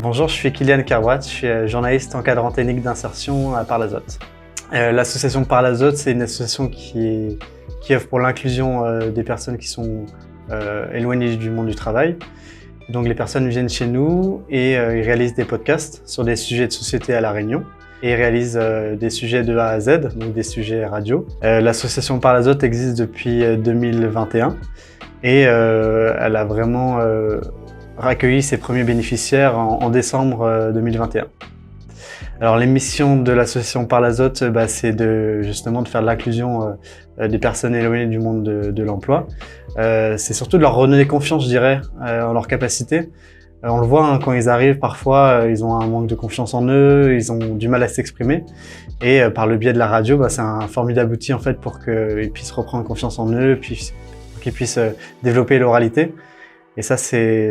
Bonjour, je suis Kylian Kerwat, je suis journaliste encadrant technique d'insertion à Parlazote. L'association Parlazote, c'est une association qui œuvre pour l'inclusion des personnes qui sont éloignées du monde du travail. Donc les personnes viennent chez nous et ils réalisent des podcasts sur des sujets de société à La Réunion. Et ils réalisent des sujets de A à Z, donc des sujets radio. L'association Parlazote existe depuis 2021 et elle a vraiment accueilli ses premiers bénéficiaires en décembre 2021. Alors les missions de l'association Parlazote, c'est justement de faire de l'inclusion des personnes éloignées du monde de l'emploi. C'est surtout de leur redonner confiance, je dirais, en leurs capacités. On le voit quand ils arrivent, parfois ils ont un manque de confiance en eux, ils ont du mal à s'exprimer. Et par le biais de la radio, c'est un formidable outil en fait pour qu'ils puissent reprendre confiance en eux, puis pour qu'ils puissent développer l'oralité. Et ça c'est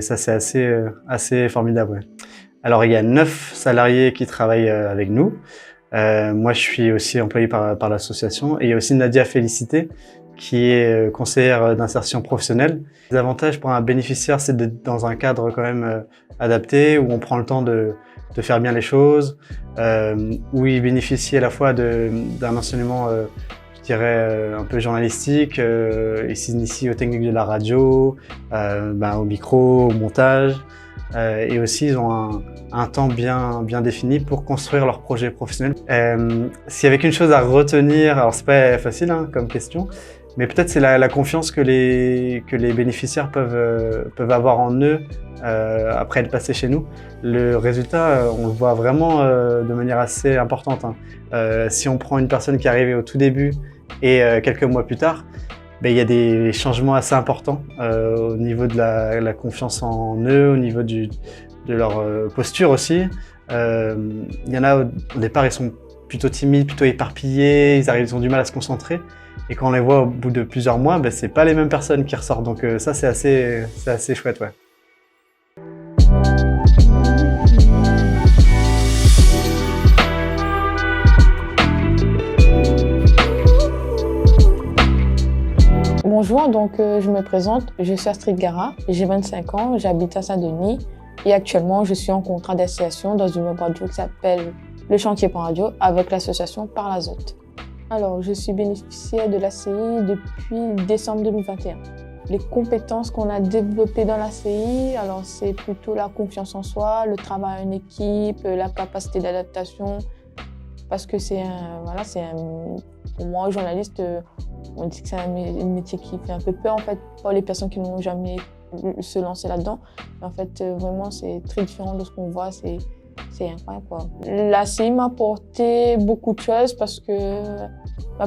assez formidable. Ouais. Alors il y a 9 salariés qui travaillent avec nous. Moi je suis aussi employé par l'association. Et il y a aussi Nadia Félicité qui est conseillère d'insertion professionnelle. Les avantages pour un bénéficiaire, c'est d'être dans un cadre quand même adapté, où on prend le temps de faire bien les choses, où il bénéficie à la fois d'un enseignement, je dirais, un peu journalistique. Il s'initie aux techniques de la radio, au micro, au montage. Et aussi, ils ont un temps bien défini pour construire leur projet professionnel. S'il y avait qu'une chose à retenir, alors c'est pas facile comme question, mais peut-être c'est la confiance que les bénéficiaires peuvent avoir en eux après être passés chez nous. Le résultat, on le voit vraiment de manière assez importante. Si on prend une personne qui est arrivée au tout début et quelques mois plus tard, il y a des changements assez importants au niveau de la confiance en eux, au niveau de leur posture aussi. Il y en a au départ, ils sont plutôt timides, plutôt éparpillés, ils ont du mal à se concentrer. Et quand on les voit au bout de plusieurs mois, c'est pas les mêmes personnes qui ressortent. Donc ça, c'est assez chouette, ouais. Bonjour, donc je me présente, je suis Astrid Gara, j'ai 25 ans, j'habite à Saint-Denis et actuellement je suis en contrat d'association dans une web radio qui s'appelle Le Chantier Point Radio avec l'association Parlazote. Alors, je suis bénéficiaire de l'ACI depuis décembre 2021. Les compétences qu'on a développées dans l'ACI, alors c'est plutôt la confiance en soi, le travail en équipe, la capacité d'adaptation, parce que pour moi, journaliste, on dit que c'est un métier qui fait un peu peur en fait pour les personnes qui n'ont jamais se lancer là-dedans. En fait, vraiment, c'est très différent de ce qu'on voit. C'est incroyable, quoi. L'ACI m'a apporté beaucoup de choses parce que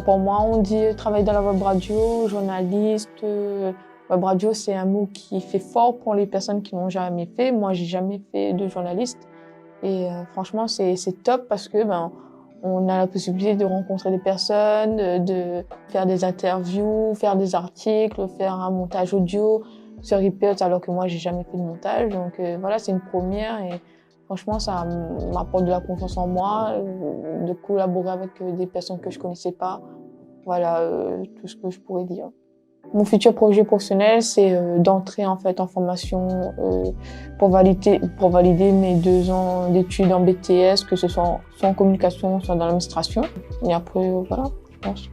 pour moi, on dit travailler dans la web radio, journaliste. Web radio, c'est un mot qui fait fort pour les personnes qui n'ont jamais fait. Moi, j'ai jamais fait de journaliste. Et franchement, c'est top parce que on a la possibilité de rencontrer des personnes, de faire des interviews, faire des articles, faire un montage audio sur Repeat, alors que moi, j'ai jamais fait de montage. Donc voilà, c'est une première et franchement, ça m'apporte de la confiance en moi, de collaborer avec des personnes que je connaissais pas. Voilà tout ce que je pourrais dire. Mon futur projet professionnel, c'est d'entrer en fait en formation pour valider mes 2 ans d'études en BTS, que ce soit en communication, soit dans l'administration. Et après, voilà, je pense.